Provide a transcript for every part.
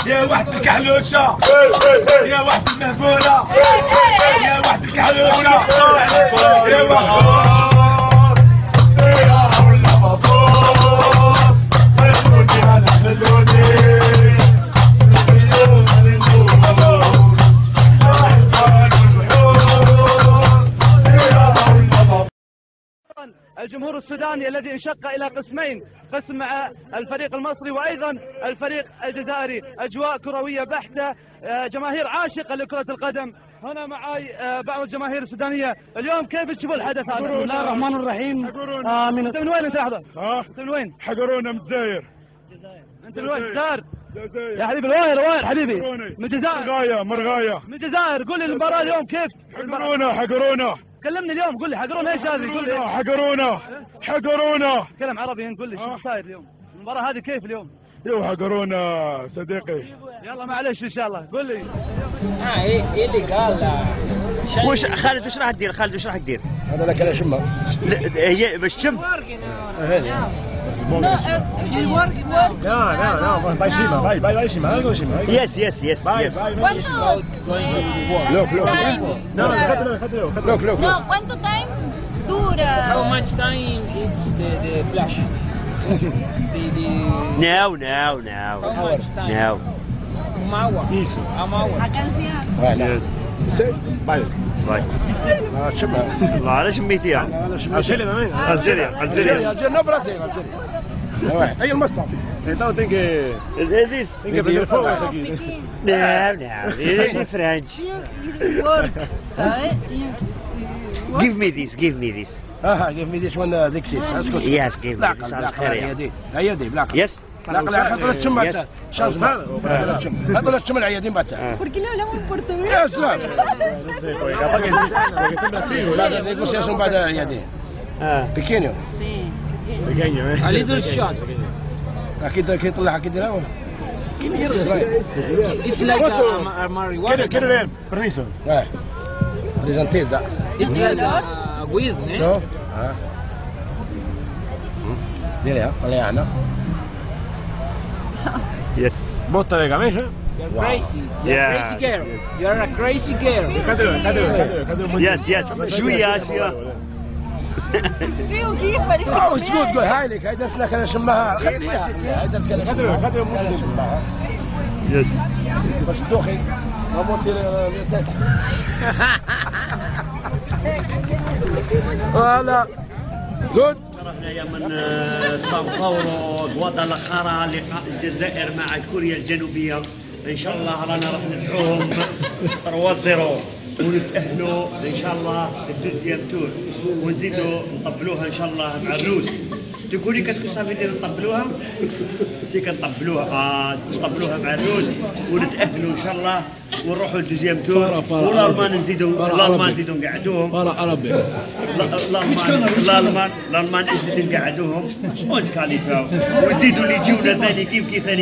يا واحد الكحلوشة يا واحد المهبولة يا واحد الكحلوشة يا واحد الجمهور السوداني الذي انشق إلى قسمين، قسم مع الفريق المصري وأيضا الفريق الجزائري. أجواء كروية بحتة، جماهير عاشقة لكرة القدم. هنا معي بعض الجماهير السودانية. اليوم كيف تشوفوا الحدث هذا؟ بسم الله الرحمن الرحيم. انت من وين انت لحظة؟ انت من وين؟ حقرونا من الجزائر. انت من وين؟ الجزائر. يا حبيبي الواير حبيبي. من الجزائر. مرغاية. من الجزائر. قول لي المباراة اليوم كيف؟ حقرونا. كلمني اليوم، قول لي حقرونا ايش هذه؟ قول لي. حقرونا. كلام عربي، قول لي شو صاير اليوم؟ المباراة هذه كيف اليوم؟ حقرونا صديقي. يلا معلش ان شاء الله، قول لي. ايه اللي قال وش خالد وش راح تدير؟ خالد وش راح تدير؟ هذا لك انا شمه. هي باش تشم. ¿Cuánto time dura? How much time it's the flash? Now. How much time? Now. Uma hour. Isso. Uma hour. A canción. Yes. Vai. لا انا شميتيها. الجزائر. No Brasil. هي المصطفى. Então tem que. Eles. Tem que aprender fogo isso aqui. Não. Ele é French. Work, ¿sabe? Give me this. give me this one Dixis. اسكت. Yes, give me. صار خير. هي دي بلاك. Yes. لا خذوا تشم بعد شمس هذول تشم العيادين بعد ¿Por qué no hablamos en portugués? يا سلام لا negociación بعد العيادين pequeño A little shot. اكيد يطلع اكيد لا It's like a marijuana. Quiero leer. Permiso. بريزنتيزا It's like a weed, né? شوف ديرها طلعنا Yes. Bota de camello. You're crazy. You're Yeah. a crazy girl. You're a crazy girl. Yes. شوية. فيه كيف parece قول هاي لك هيدا لك انا شمها خليها هيدا انا شمها يس. باش تدوخي فوالا جود. رحنا من سان باولو غوادالاخارا لقاء الجزائر مع كوريا الجنوبية. ان شاء الله رانا راح ندعوهم 3-0 ونتأهلوا ان شاء الله الدوزيام تور ونزيدوا نطبلوها ان شاء الله مع الروس. تقولي كاسكو صافي دير نطبلوها؟ سي كنطبلوها نطبلوها مع الروس ونتأهلوا ان شاء الله ونروحوا الدوزيام تور والالمان نزيدوا نقعدوهم. الالمان نزيدوا نقعدوهم ونتكاليفاو ونزيدوا اللي يجونا ثاني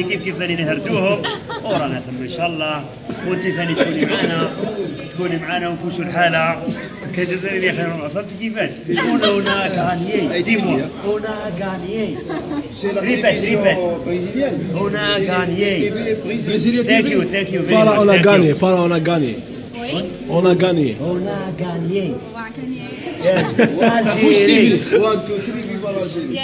كيف ثاني نهردوهم ورانا تم ان شاء الله. وانت ثاني تكوني معنا ونكوشوا الحاله كجزائري خير. فهمت كيفاش؟ هنا غانيي ديمو هنا غانيي ريبيت هنا غانيي. ثانك يو Fala on a gagné. On a gagné. Yes. Yeah. 1, 2, 3, viva l'Algérie.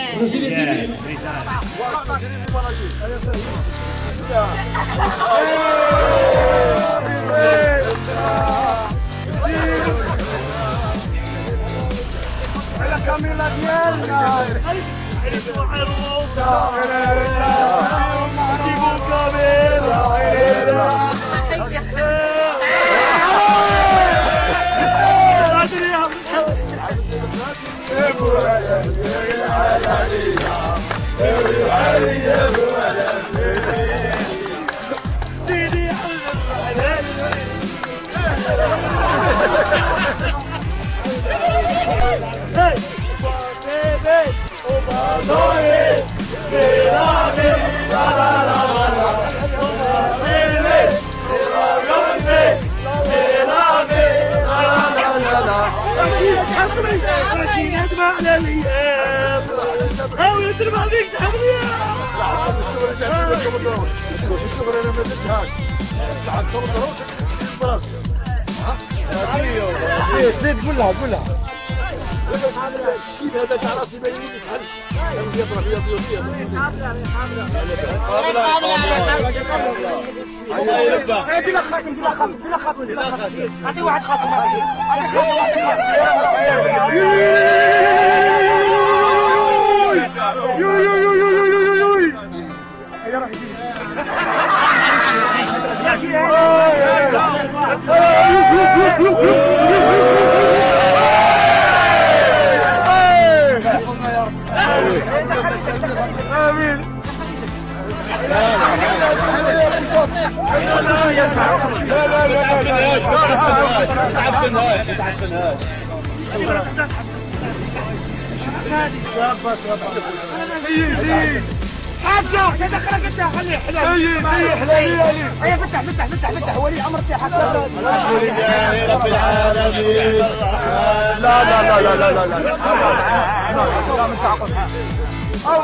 على الايام حاول تربح فيك تحمليها الشغل انا ما درتهاش ساعات تضرب براسك زيد قول لها الشيب هذا تاع راسي ما يجيش يتحل يضرب دير لك خاتم اعطي واحد خاتم آمين. سيد حاجة دخلك انت خليه حلال سيد حلال هيا فتح ولي امر تاعك الحمد لله رب العالمين لا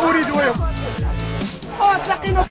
اريد ويهم تلاقينا